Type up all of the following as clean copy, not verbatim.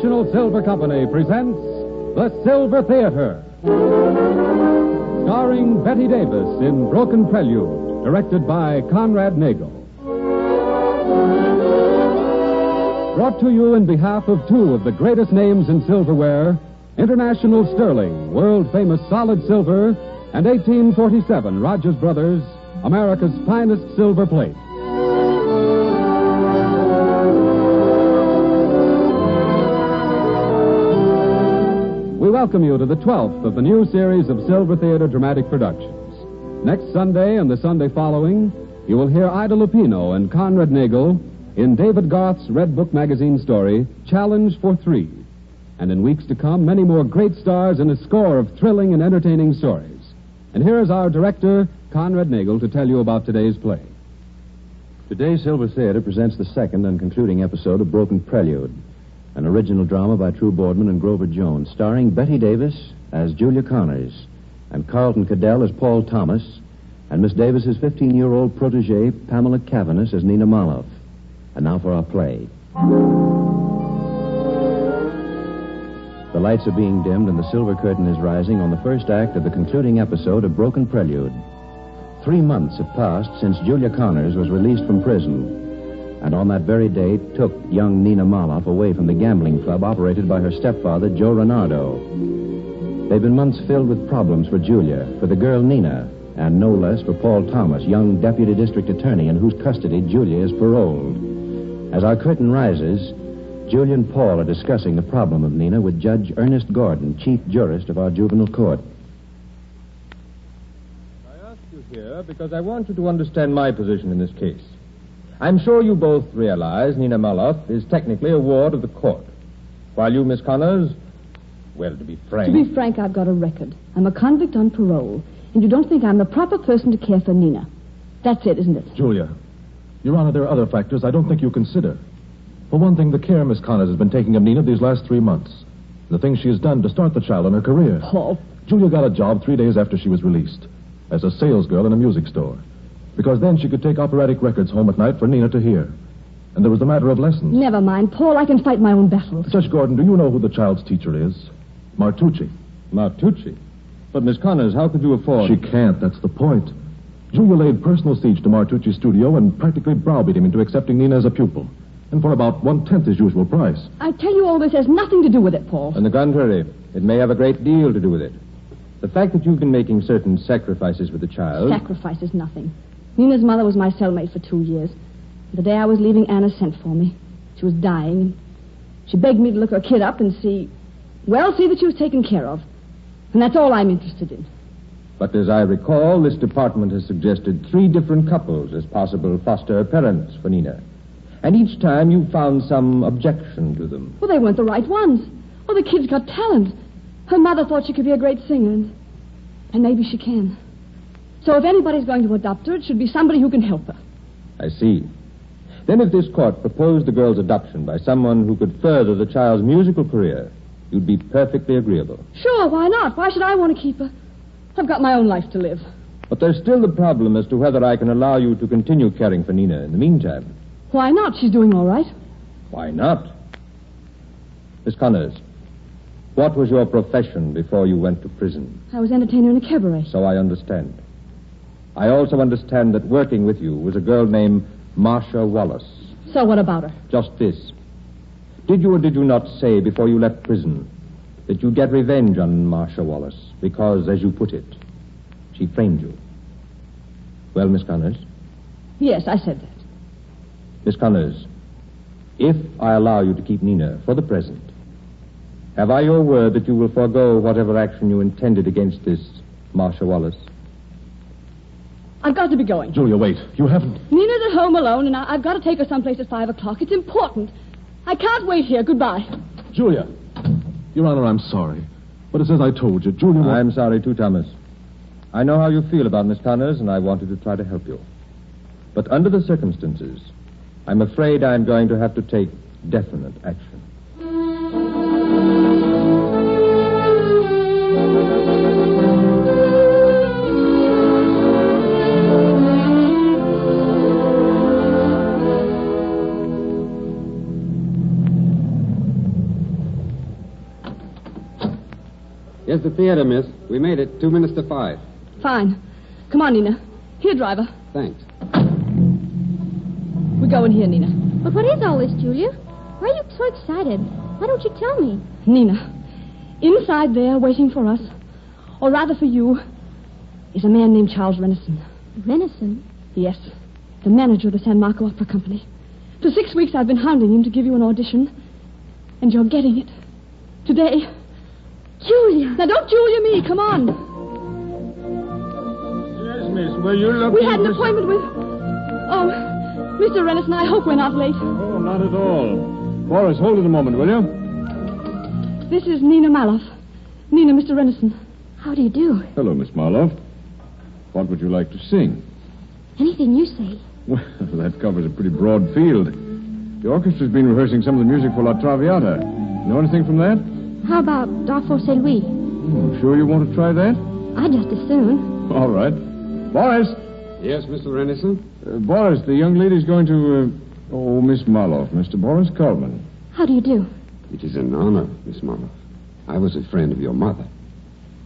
National Silver Company presents The Silver Theater. Starring Betty Davis in Broken Prelude, directed by Conrad Nagel. Brought to you in behalf of two of the greatest names in silverware, International Sterling, world-famous solid silver, and 1847 Rogers Brothers, America's finest silver plate. We welcome you to the 12th of the new series of Silver Theater dramatic productions. Next Sunday and the Sunday following, you will hear Ida Lupino and Conrad Nagel in David Garth's Red Book magazine story, Challenge for Three. And in weeks to come, many more great stars and a score of thrilling and entertaining stories. And here is our director, Conrad Nagel, to tell you about today's play. Today's Silver Theater presents the second and concluding episode of Broken Prelude, an original drama by True Boardman and Grover Jones, starring Betty Davis as Julia Connors, and Carlton Cadell as Paul Thomas, and Miss Davis's 15-year-old protege, Pamela Cavanis, as Nina Moloff. And now for our play. The lights are being dimmed and the silver curtain is rising on the first act of the concluding episode of Broken Prelude. 3 months have passed since Julia Connors was released from prison, and on that very day took young Nina Moloff away from the gambling club operated by her stepfather, Joe Renardo. They've been months filled with problems for Julia, for the girl Nina, and no less for Paul Thomas, young deputy district attorney in whose custody Julia is paroled. As our curtain rises, Julia and Paul are discussing the problem of Nina with Judge Ernest Gordon, chief jurist of our juvenile court. I asked you here because I want you to understand my position in this case. I'm sure you both realize Nina Moloff is technically a ward of the court, while you, Miss Connors, well, to be frank... To be frank, I've got a record. I'm a convict on parole, and you don't think I'm the proper person to care for Nina. That's it, isn't it? Julia, Your Honor, there are other factors I don't think you consider. For one thing, the care Miss Connors has been taking of Nina these last 3 months. The things she has done to start the child in her career. Paul. Julia got a job 3 days after she was released, as a salesgirl in a music store. Because then she could take operatic records home at night for Nina to hear. And there was the matter of lessons. Never mind, Paul. I can fight my own battles. Judge Gordon, do you know who the child's teacher is? Martucci. Martucci? But, Miss Connors, how could you afford... She can't, that's the point. Julia laid personal siege to Martucci's studio and practically browbeat him into accepting Nina as a pupil. And for about 1/10 his usual price. I tell you, all this has nothing to do with it, Paul. On the contrary, it may have a great deal to do with it. The fact that you've been making certain sacrifices with the child... Sacrifice is nothing. Nina's mother was my cellmate for 2 years. The day I was leaving, Anna sent for me. She was dying, and she begged me to look her kid up and see that she was taken care of. And that's all I'm interested in. But as I recall, this department has suggested 3 different couples as possible foster parents for Nina. And each time you found some objection to them. Well, they weren't the right ones. Oh, the kid's got talent. Her mother thought she could be a great singer, and maybe she can. So if anybody's going to adopt her, it should be somebody who can help her. I see. Then if this court proposed the girl's adoption by someone who could further the child's musical career, you'd be perfectly agreeable. Sure, why not? Why should I want to keep her? I've got my own life to live. But there's still the problem as to whether I can allow you to continue caring for Nina in the meantime. Why not? She's doing all right. Why not? Miss Connors, what was your profession before you went to prison? I was entertainer in a cabaret. So I understand. I also understand that working with you was a girl named Marcia Wallace. So what about her? Just this. Did you or did you not say before you left prison that you'd get revenge on Marcia Wallace because, as you put it, she framed you? Well, Miss Connors? Yes, I said that. Miss Connors, if I allow you to keep Nina for the present, have I your word that you will forego whatever action you intended against this Marcia Wallace? I've got to be going. Julia, wait. You haven't... Nina's at home alone, and I've got to take her someplace at 5 o'clock. It's important. I can't wait here. Goodbye. Julia. Your Honor, I'm sorry. But it's as I told you, Julia... I'm sorry, too, Thomas. I know how you feel about Miss Connors, and I wanted to try to help you. But under the circumstances, I'm afraid I'm going to have to take definite action. the theater, miss. We made it 2 minutes to 5. Fine. Come on, Nina. Here, driver. Thanks. We go in here, Nina. But what is all this, Julia? Why are you so excited? Why don't you tell me? Nina, inside there, waiting for us, or rather for you, is a man named Charles Renison. Renison? Yes, the manager of the San Marco Opera Company. For 6 weeks I've been hounding him to give you an audition, and you're getting it. Today. Julia! Now, don't Julia me. Come on. Yes, miss. Well, you look... We had an appointment with... Oh, Mr. Renison, I hope we're not late. Oh, not at all. Boris, hold it a moment, will you? This is Nina Maloff. Nina, Mr. Renison. How do you do? Hello, Miss Marlowe. What would you like to sing? Anything you say. Well, that covers a pretty broad field. The orchestra's been rehearsing some of the music for La Traviata. Know anything from that? How about Darfo Saint Louis? Sure you want to try that? I'd just as soon. All right. Boris! Yes, Mr. Renison? Boris, the young lady's going to... Miss Marlowe, Mr. Boris Coleman. How do you do? It is an honor, Miss Marlowe. I was a friend of your mother.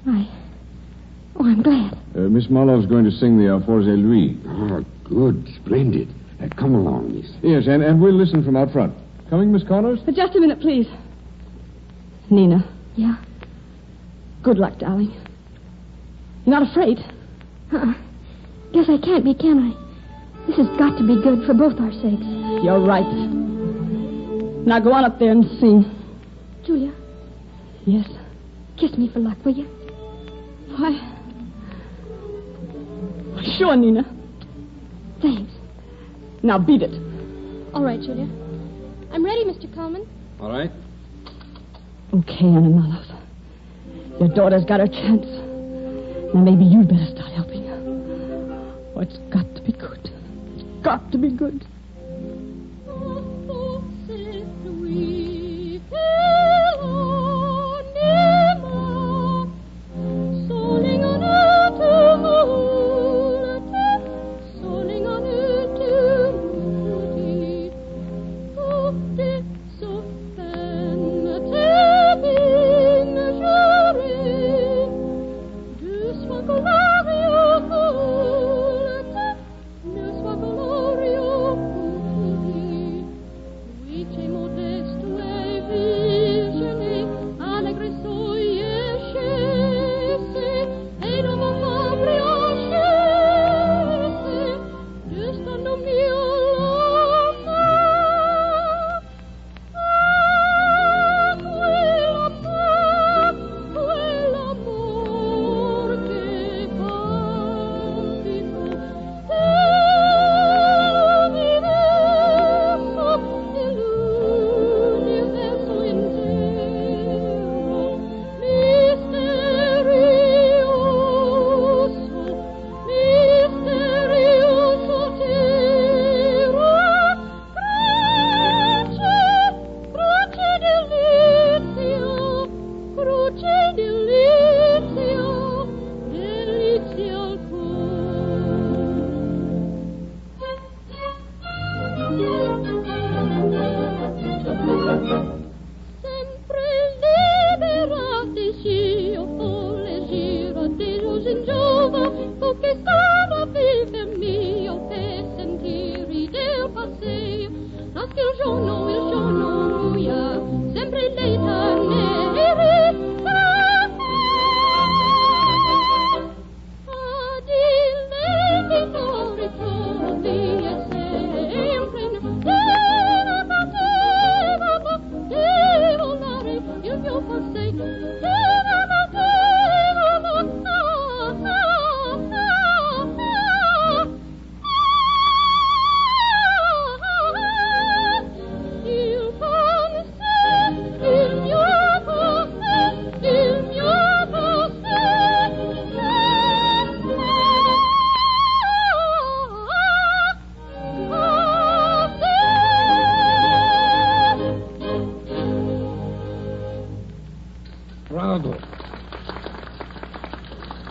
I'm glad. Miss Marlowe's going to sing the Alforze Louis. Ah, good. Splendid. Come along, miss. Yes, and we'll listen from out front. Coming, Miss Connors? Just a minute, please. Nina. Yeah? Good luck, darling. You're not afraid? Guess I can't be, can I? This has got to be good for both our sakes. You're right. Now go on up there and sing. Julia? Yes? Kiss me for luck, will you? Why, sure, Nina. Thanks. Now beat it. All right, Julia. I'm ready, Mr. Coleman. All right. Okay, Anna Maloff. Your daughter's got her chance. Now maybe you'd better start helping her. Oh, it's got to be good. It's got to be good.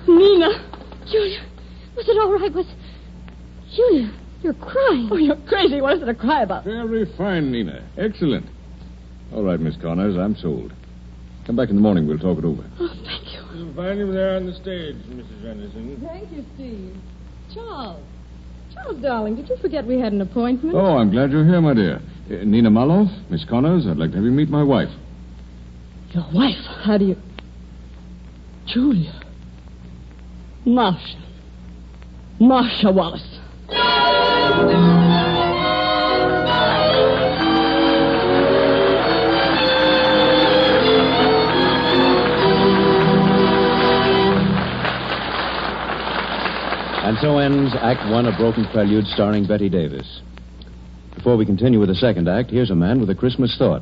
Nina! Julia, was it all right? Julia, you're crying. Oh, you're crazy. What is there to cry about? Very fine, Nina. Excellent. All right, Miss Connors, I'm sold. Come back in the morning. We'll talk it over. Oh, thank you. You'll find him there on the stage, Mrs. Anderson. Thank you, Steve. Charles. Charles, darling, did you forget we had an appointment? Oh, I'm glad you're here, my dear. Nina Maloff, Miss Connors, I'd like to have you meet my wife. Your wife? How do you... Julia. Marcia. Marcia Wallace. And so ends Act One of Broken Prelude, starring Betty Davis. Before we continue with the second act, here's a man with a Christmas thought.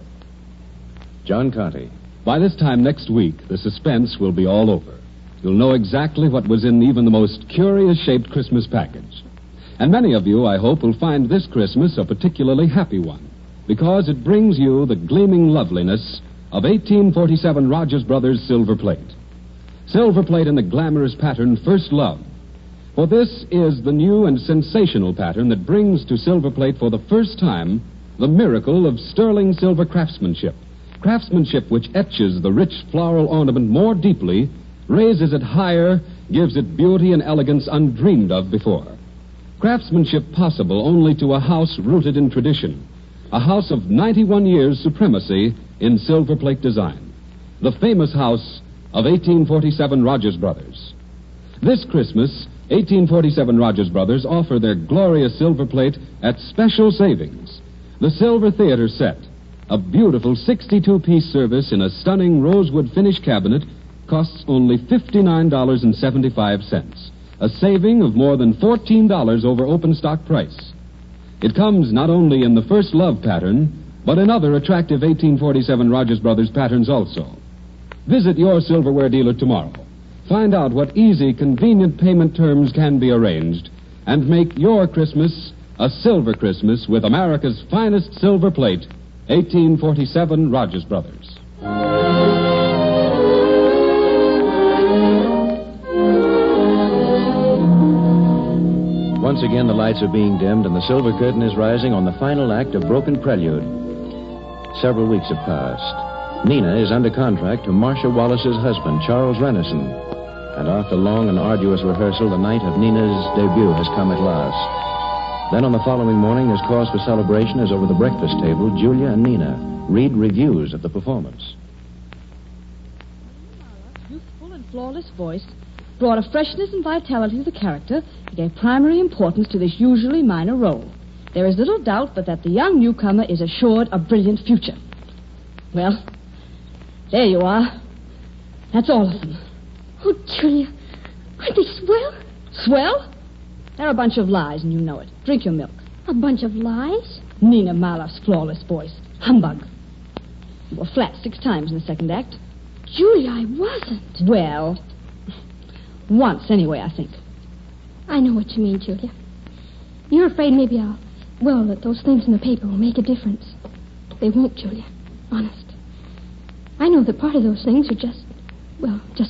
John Conte. By this time next week, the suspense will be all over. You'll know exactly what was in even the most curious-shaped Christmas package. And many of you, I hope, will find this Christmas a particularly happy one, because it brings you the gleaming loveliness of 1847 Rogers Brothers silver plate. Silver plate in the glamorous pattern First Love. For this is the new and sensational pattern that brings to silver plate for the first time the miracle of sterling silver craftsmanship. Craftsmanship which etches the rich floral ornament more deeply, raises it higher, gives it beauty and elegance undreamed of before. Craftsmanship possible only to a house rooted in tradition, a house of 91 years' supremacy in silver plate design, the famous house of 1847 Rogers Brothers. This Christmas, 1847 Rogers Brothers offer their glorious silver plate at special savings. The Silver Theater set, a beautiful 62-piece service in a stunning rosewood finish cabinet, costs only $59.75, a saving of more than $14 over open stock price. It comes not only in the First Love pattern, but in other attractive 1847 Rogers Brothers patterns also. Visit your silverware dealer tomorrow. Find out what easy, convenient payment terms can be arranged, and make your Christmas a silver Christmas with America's finest silver plate, 1847 Rogers Brothers. Once again, the lights are being dimmed, and the silver curtain is rising on the final act of Broken Prelude. Several weeks have passed. Nina is under contract to Marcia Wallace's husband, Charles Renison. And after long and arduous rehearsal, the night of Nina's debut has come at last. Then on the following morning, there's cause for celebration as over the breakfast table, Julia and Nina read reviews of the performance. Youthful and flawless voice brought a freshness and vitality to the character that gave primary importance to this usually minor role. There is little doubt but that the young newcomer is assured a brilliant future. Well, there you are. That's all of them. Oh, Julia, aren't they swell? Swell? They're a bunch of lies, and you know it. Drink your milk. A bunch of lies? Nina Maloff's flawless voice. Humbug. You were flat 6 times in the second act. Julia, I wasn't. Well, once anyway, I think. I know what you mean, Julia. You're afraid maybe that those things in the paper will make a difference. They won't, Julia. Honest. I know that part of those things are just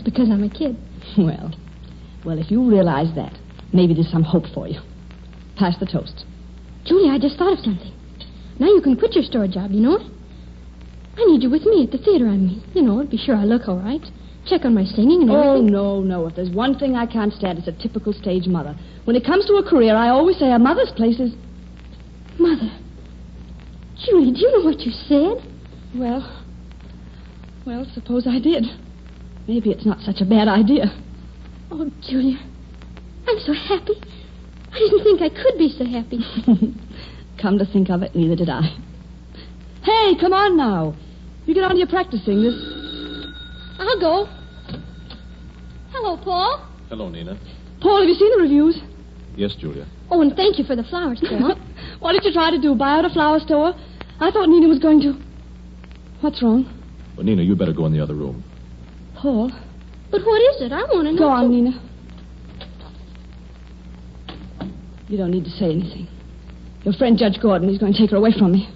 because I'm a kid. Well, if you realize that, maybe there's some hope for you. Pass the toast. Julia, I just thought of something. Now you can quit your store job, you know it? I need you with me at the theater, I mean. You know, to be sure I look all right. Check on my singing and everything. Oh, no. If there's one thing I can't stand, it's a typical stage mother. When it comes to a career, I always say a mother's place is... Mother. Julia, do you know what you said? Well, suppose I did. Maybe it's not such a bad idea. Oh, Julia, I'm so happy. I didn't think I could be so happy. Come to think of it, neither did I. Hey, come on now. You get on to your practicing. I'll go. Hello, Paul. Hello, Nina. Paul, have you seen the reviews? Yes, Julia. Oh, and thank you for the flowers, Paul. What did you try to do, buy out a flower store? I thought Nina was going to... What's wrong? Well, Nina, you better go in the other room. Paul? But what is it? I want to know. Go on, Nina. You don't need to say anything. Your friend, Judge Gordon, he's going to take her away from me.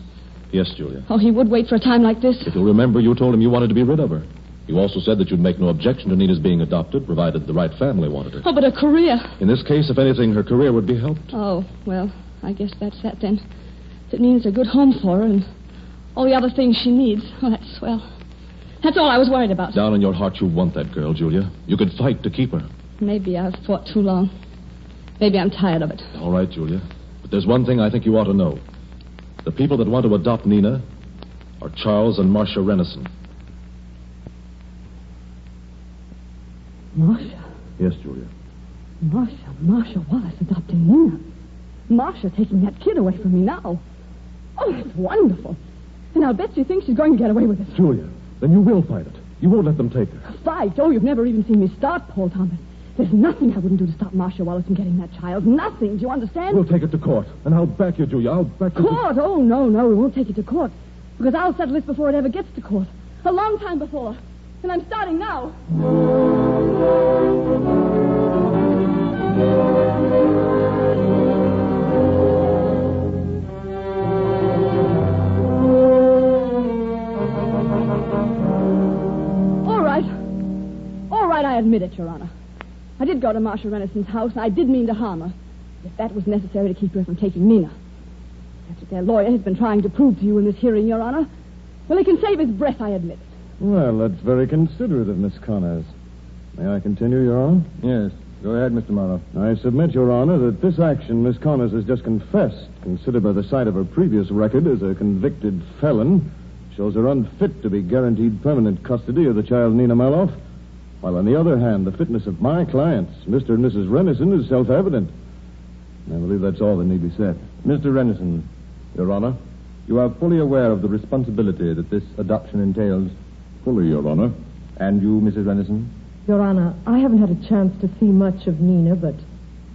Yes, Julia. Oh, he would wait for a time like this. If you'll remember, you told him you wanted to be rid of her. You also said that you'd make no objection to Nina's being adopted, provided the right family wanted her. Oh, but a career. In this case, if anything, her career would be helped. Oh, well, I guess that's that then. If it means a good home for her and all the other things she needs, well, that's swell. That's all I was worried about. Down in your heart, you want that girl, Julia. You could fight to keep her. Maybe I've fought too long. Maybe I'm tired of it. All right, Julia. But there's one thing I think you ought to know. The people that want to adopt Nina are Charles and Marcia Renison. Marcia? Yes, Julia. Marcia Wallace adopting Nina. Marcia taking that kid away from me now. Oh, that's wonderful. And I'll bet she thinks she's going to get away with it. Julia, then you will fight it. You won't let them take her. Fight? Oh, you've never even seen me start, Paul Thomas. There's nothing I wouldn't do to stop Marcia Wallace from getting that child. Nothing. Do you understand? We'll take it to court. And I'll back you, Julia. I'll back you. Court? Oh, no. We won't take it to court. Because I'll settle this before it ever gets to court. A long time before. And I'm starting now. All right, I admit it, Your Honor. I did go to Marcia Renison's house, and I did mean to harm her. If that was necessary to keep her from taking Nina. That's what their lawyer has been trying to prove to you in this hearing, Your Honor. Well, he can save his breath, I admit. Well, that's very considerate of Miss Connors. May I continue, Your Honor? Yes. Go ahead, Mr. Morrow. I submit, Your Honor, that this action Miss Connors has just confessed, considered by the sight of her previous record as a convicted felon, shows her unfit to be guaranteed permanent custody of the child Nina Maloff. While, on the other hand, the fitness of my clients, Mr. and Mrs. Renison, is self-evident. I believe that's all that need be said. Mr. Renison, Your Honor, you are fully aware of the responsibility that this adoption entails? Fully, Your Honor. And you, Mrs. Renison? Your Honor, I haven't had a chance to see much of Nina, but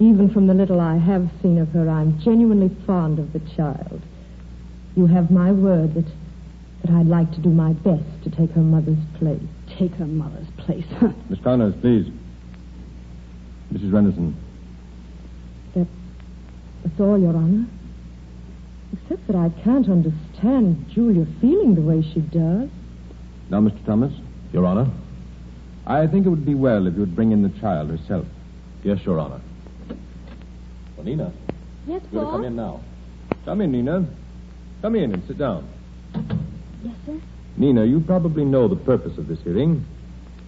even from the little I have seen of her, I'm genuinely fond of the child. You have my word that I'd like to do my best to take her mother's place. Take her mother's place. Miss Connors, please. Mrs. Renison. That's all, Your Honor. Except that I can't understand Julia feeling the way she does. Now, Mr. Thomas. Your Honor? I think it would be well if you would bring in the child herself. Yes, Your Honor. Well, Nina. Yes, You're to Paul? come in now. Come in, Nina. Come in and sit down. Yes, sir. Nina, you probably know the purpose of this hearing.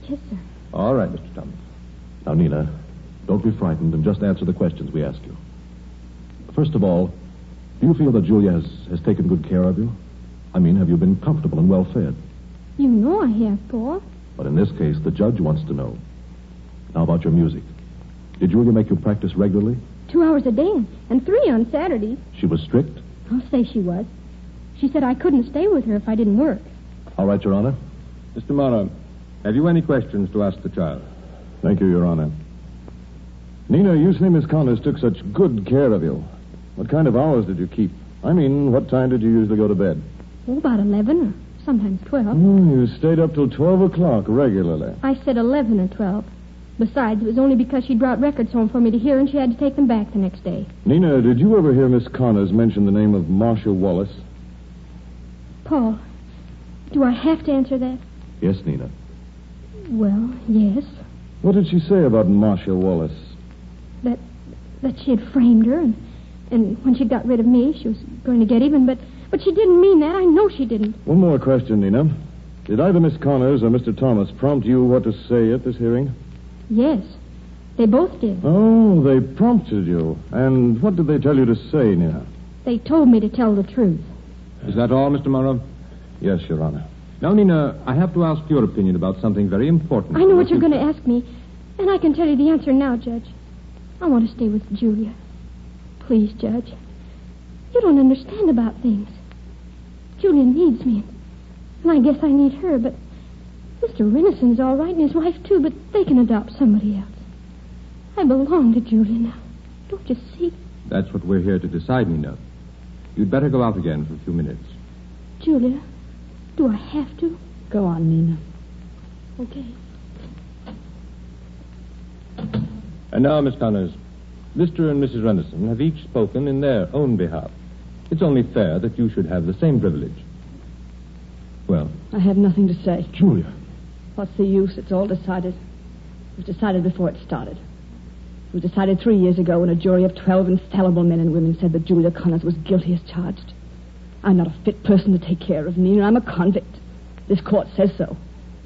Yes, sir. All right, Mr. Thomas. Now, Nina, don't be frightened and just answer the questions we ask you. First of all, do you feel that Julia has taken good care of you? I mean, have you been comfortable and well fed? You know I have, Paul. But in this case, the judge wants to know. Now about your music. Did Julia make you practice regularly? 2 hours a day and 3 on Saturdays. She was strict? I'll say she was. She said I couldn't stay with her if I didn't work. All right, Your Honor. Mr. Morrow, have you any questions to ask the child? Thank you, Your Honor. Nina, you say Miss Connors took such good care of you. What kind of hours did you keep? I mean, what time did you usually go to bed? Oh, about 11 or sometimes 12. You stayed up till 12 o'clock regularly. I said 11 or 12. Besides, it was only because she'd brought records home for me to hear and she had to take them back the next day. Nina, did you ever hear Miss Connors mention the name of Marcia Wallace? Paul, do I have to answer that? Yes, Nina. Well, yes. What did she say about Marcia Wallace? That she had framed her, and when she got rid of me, she was going to get even, but she didn't mean that. I know she didn't. One more question, Nina. Did either Miss Connors or Mr. Thomas prompt you what to say at this hearing? Yes, they both did. Oh, they prompted you. And what did they tell you to say, Nina? They told me to tell the truth. Is that all, Mr. Morrow? Yes, Your Honor. Now, Nina, I have to ask your opinion about something very important. I know what you're going to ask me, and I can tell you the answer now, Judge. I want to stay with Julia. Please, Judge. You don't understand about things. Julia needs me, and I guess I need her, but Mr. Renison's all right, and his wife, too, but they can adopt somebody else. I belong to Julia now. Don't you see? That's what we're here to decide, Nina. You'd better go out again for a few minutes. Julia, do I have to? Go on, Nina. Okay. And now, Miss Connors, Mr. and Mrs. Renison have each spoken in their own behalf. It's only fair that you should have the same privilege. Well? I have nothing to say. Julia. What's the use? It's all decided. It was decided before it started. It was decided 3 years ago when a jury of 12 infallible men and women said that Julia Connors was guilty as charged. I'm not a fit person to take care of Nina. I'm a convict. This court says so.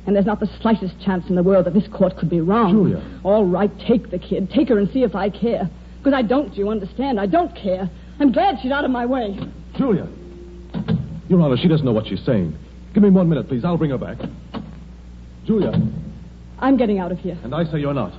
And there's not the slightest chance in the world that this court could be wrong. Julia. All right, take the kid. Take her and see if I care. Because I don't, you understand? I don't care. I'm glad she's out of my way. Julia. Your Honor, she doesn't know what she's saying. Give me 1 minute, please. I'll bring her back. Julia. I'm getting out of here. And I say you're not.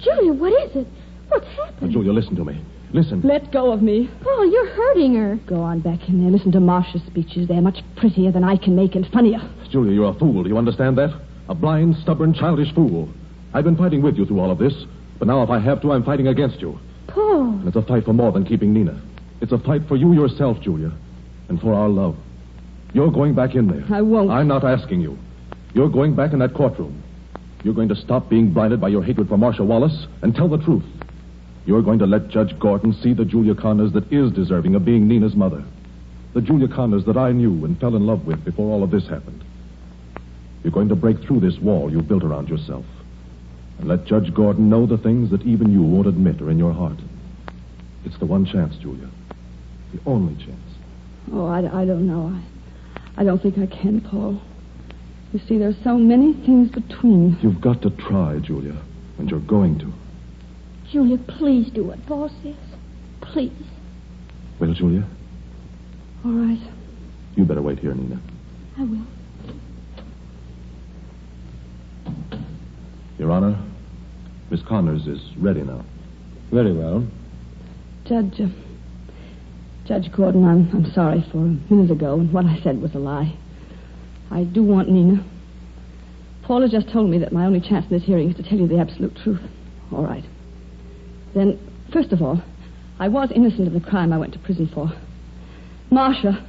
Julia, what is it? What's happened? Now, Julia, listen to me. Listen. Let go of me. Paul, you're hurting her. Go on back in there. Listen to Marcia's speeches. They're much prettier than I can make and funnier. Julia, you're a fool. Do you understand that? A blind, stubborn, childish fool. I've been fighting with you through all of this, but now if I have to, I'm fighting against you. Paul. And it's a fight for more than keeping Nina. It's a fight for you yourself, Julia, and for our love. You're going back in there. I won't. I'm not asking you. You're going back in that courtroom. You're going to stop being blinded by your hatred for Marcia Wallace and tell the truth. You're going to let Judge Gordon see the Julia Connors that is deserving of being Nina's mother. The Julia Connors that I knew and fell in love with before all of this happened. You're going to break through this wall you built around yourself and let Judge Gordon know the things that even you won't admit are in your heart. It's the one chance, Julia. The only chance. Oh, I don't know. I don't think I can, Paul. You see, there's so many things between. You've got to try, Julia, and you're going to. Julia, please do what Paul says. Please. Well, Julia? All right. You better wait here, Nina. I will. Your Honor, Miss Connors is ready now. Very well. Judge Gordon, I'm sorry for a minute ago, and what I said was a lie. I do want Nina. Paul has just told me that my only chance in this hearing is to tell you the absolute truth. All right. Then, first of all, I was innocent of the crime I went to prison for. Marcia,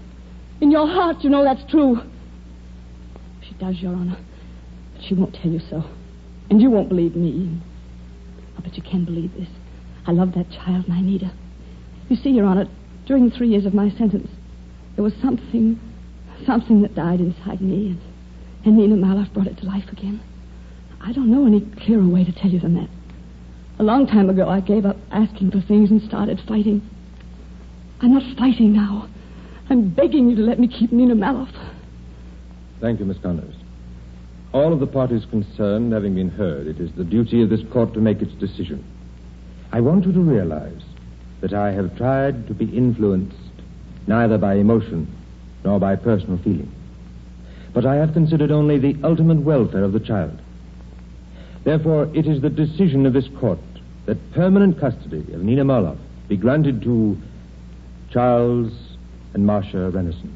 in your heart, you know that's true. She does, Your Honor. But she won't tell you so. And you won't believe me. Oh, but you can believe this. I love that child, and I need her. You see, Your Honor, during the 3 years of my sentence, there was something that died inside me, and Nina Maloff brought it to life again. I don't know any clearer way to tell you than that. A long time ago, I gave up asking for things and started fighting. I'm not fighting now. I'm begging you to let me keep Nina Maloff. Thank you, Miss Connors. All of the parties concerned having been heard, it is the duty of this court to make its decision. I want you to realize that I have tried to be influenced neither by emotion nor by personal feeling. But I have considered only the ultimate welfare of the child. Therefore, it is the decision of this court that permanent custody of Nina Maloff be granted to Charles and Marcia Renison.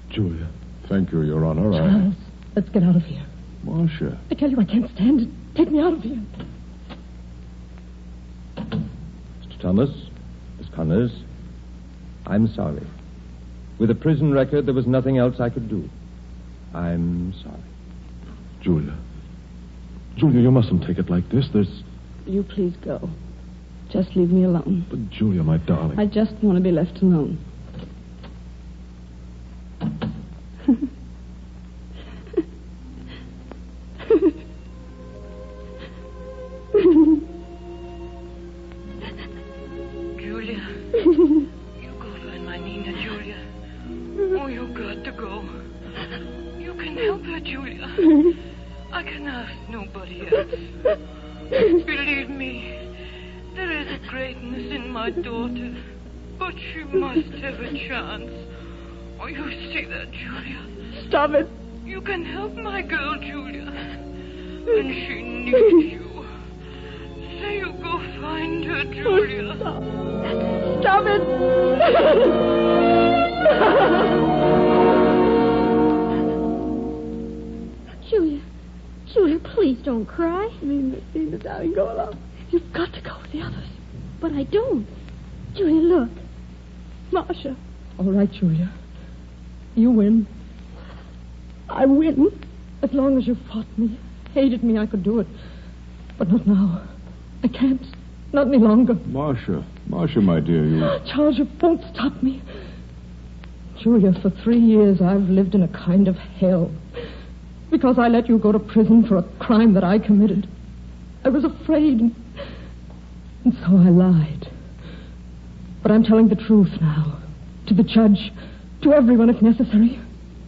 Julia. Thank you, Your Honor. Charles, let's get out of here. Marcia. I tell you, I can't stand it. Take me out of here. Mr. Thomas, Miss Connors, I'm sorry. With a prison record, there was nothing else I could do. I'm sorry. Julia. Julia, you mustn't take it like this. You please go. Just leave me alone. But, Julia, my darling. I just want to be left alone. Julia. You go find my Nina, Julia. Oh, you got to go. You can help her, Julia. I can ask nobody else. Believe me, there is a greatness in my daughter, but she must have a chance. Oh, you see that, Julia? Stop it. You can help my girl, Julia. And she needs you. Say you go find her, Julia. Oh, stop it. Julia, please don't cry. Nina, darling, go along. You've got to go with the others. But I don't. Julia, look. Marcia. All right, Julia. You win. I win. As long as you fought me, hated me, I could do it. But not now. I can't. Not any longer. Marcia, my dear, you... Charles, you won't stop me. Julia, for 3 years I've lived in a kind of hell. Because I let you go to prison for a crime that I committed. I was afraid, and so I lied. But I'm telling the truth now. To the judge, to everyone if necessary.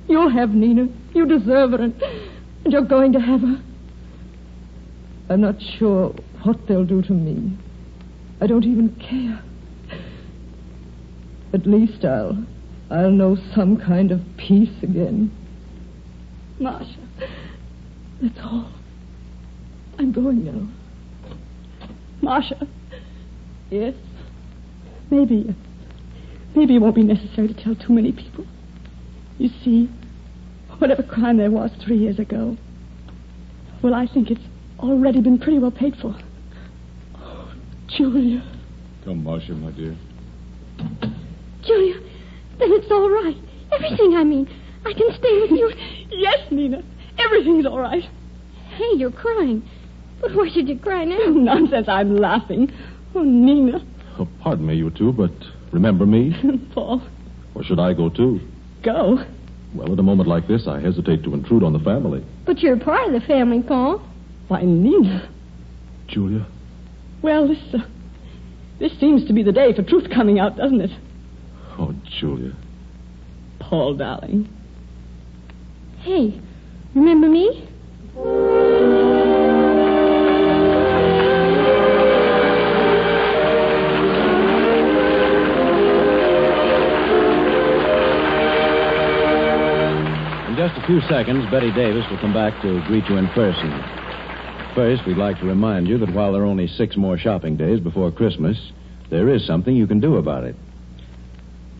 You'll have Nina. You deserve her, and And you're going to have her? I'm not sure what they'll do to me. I don't even care. At least I'll know some kind of peace again. Marcia. That's all. I'm going now. Marcia. Yes? Maybe it won't be necessary to tell too many people. You see, whatever crime there was 3 years ago, well, I think it's already been pretty well paid for. Oh, Julia. Come, Marcia, my dear. Julia, then it's all right. Everything, I mean. I can stay with you. Yes, Nina. Everything's all right. Hey, you're crying. But why should you cry now? Nonsense, I'm laughing. Oh, Nina. Oh, pardon me, you two, but remember me? Paul. Or should I go too? Go? Well, at a moment like this, I hesitate to intrude on the family. But you're part of the family, Paul. Why, Nina. Julia? Well, this seems to be the day for truth coming out, doesn't it? Oh, Julia. Paul, darling. Hey, remember me? In just a few seconds, Betty Davis will come back to greet you in person. First, we'd like to remind you that while there are only 6 more shopping days before Christmas, there is something you can do about it.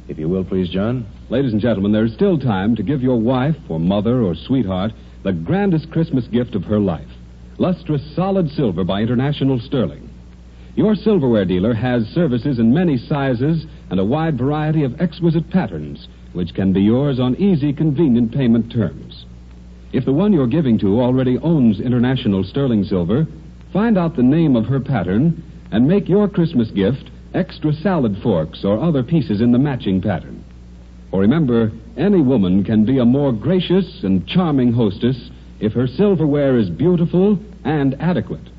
If you will, please, John. Ladies and gentlemen, there is still time to give your wife or mother or sweetheart the grandest Christmas gift of her life. Lustrous solid silver by International Sterling. Your silverware dealer has services in many sizes and a wide variety of exquisite patterns, which can be yours on easy, convenient payment terms. If the one you're giving to already owns International Sterling silver, find out the name of her pattern and make your Christmas gift extra salad forks or other pieces in the matching pattern. For remember, any woman can be a more gracious and charming hostess if her silverware is beautiful and adequate.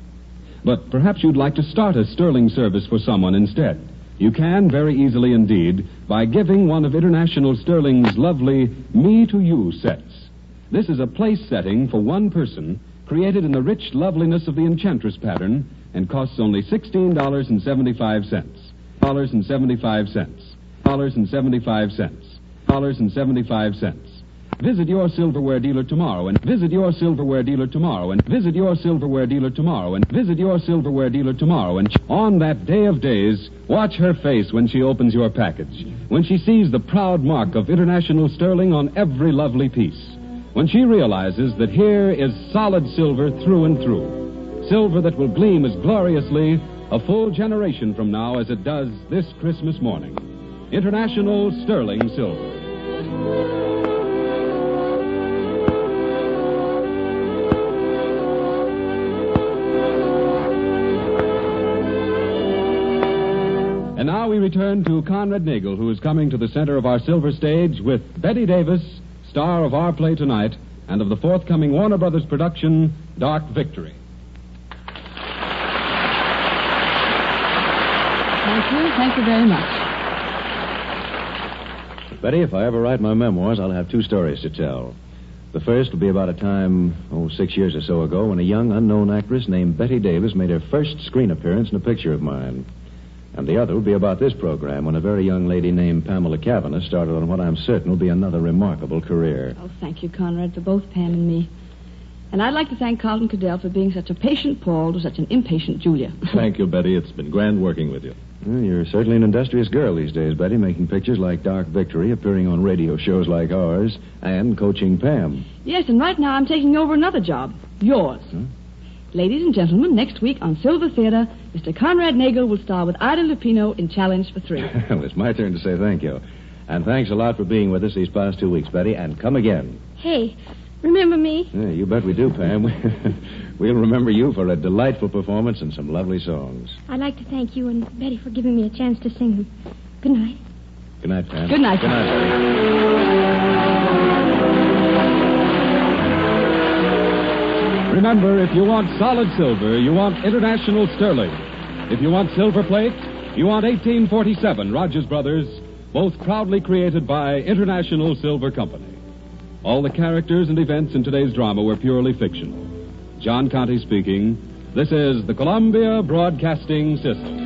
But perhaps you'd like to start a sterling service for someone instead. You can very easily indeed by giving one of International Sterling's lovely Me to You sets. This is a place setting for one person created in the rich loveliness of the Enchantress pattern and costs only $16.75. $75. Visit your silverware dealer tomorrow and visit your silverware dealer tomorrow and visit your silverware dealer tomorrow and visit your silverware dealer tomorrow and on that day of days, watch her face when she opens your package, when she sees the proud mark of International Sterling on every lovely piece, when she realizes that here is solid silver through and through, silver that will gleam as gloriously a full generation from now as it does this Christmas morning. International Sterling Silver. And now we return to Conrad Nagel, who is coming to the center of our silver stage with Betty Davis, star of our play tonight, and of the forthcoming Warner Brothers production, Dark Victory. Thank you very much. Betty, if I ever write my memoirs, I'll have 2 stories to tell. The first will be about a time, 6 years or so ago, when a young unknown actress named Betty Davis made her first screen appearance in a picture of mine. And the other will be about this program, when a very young lady named Pamela Kavanagh started on what I'm certain will be another remarkable career. Oh, thank you, Conrad, for both Pam and me. And I'd like to thank Carlton Cadell for being such a patient Paul to such an impatient Julia. Thank you, Betty. It's been grand working with you. Well, you're certainly an industrious girl these days, Betty, making pictures like Dark Victory, appearing on radio shows like ours, and coaching Pam. Yes, and right now I'm taking over another job. Yours. Huh? Ladies and gentlemen, next week on Silver Theater, Mr. Conrad Nagel will star with Ida Lupino in Challenge for Three. Well, it's my turn to say thank you. And thanks a lot for being with us these past 2 weeks, Betty, and come again. Hey, remember me? Yeah, you bet we do, Pam. We'll remember you for a delightful performance and some lovely songs. I'd like to thank you and Betty for giving me a chance to sing them. Good night. Good night, Pam. Good night. Good night, Betty. Remember, if you want solid silver, you want International Sterling. If you want silver plate, you want 1847 Rogers Brothers, both proudly created by International Silver Company. All the characters and events in today's drama were purely fictional. John Conte speaking. This is the Columbia Broadcasting System.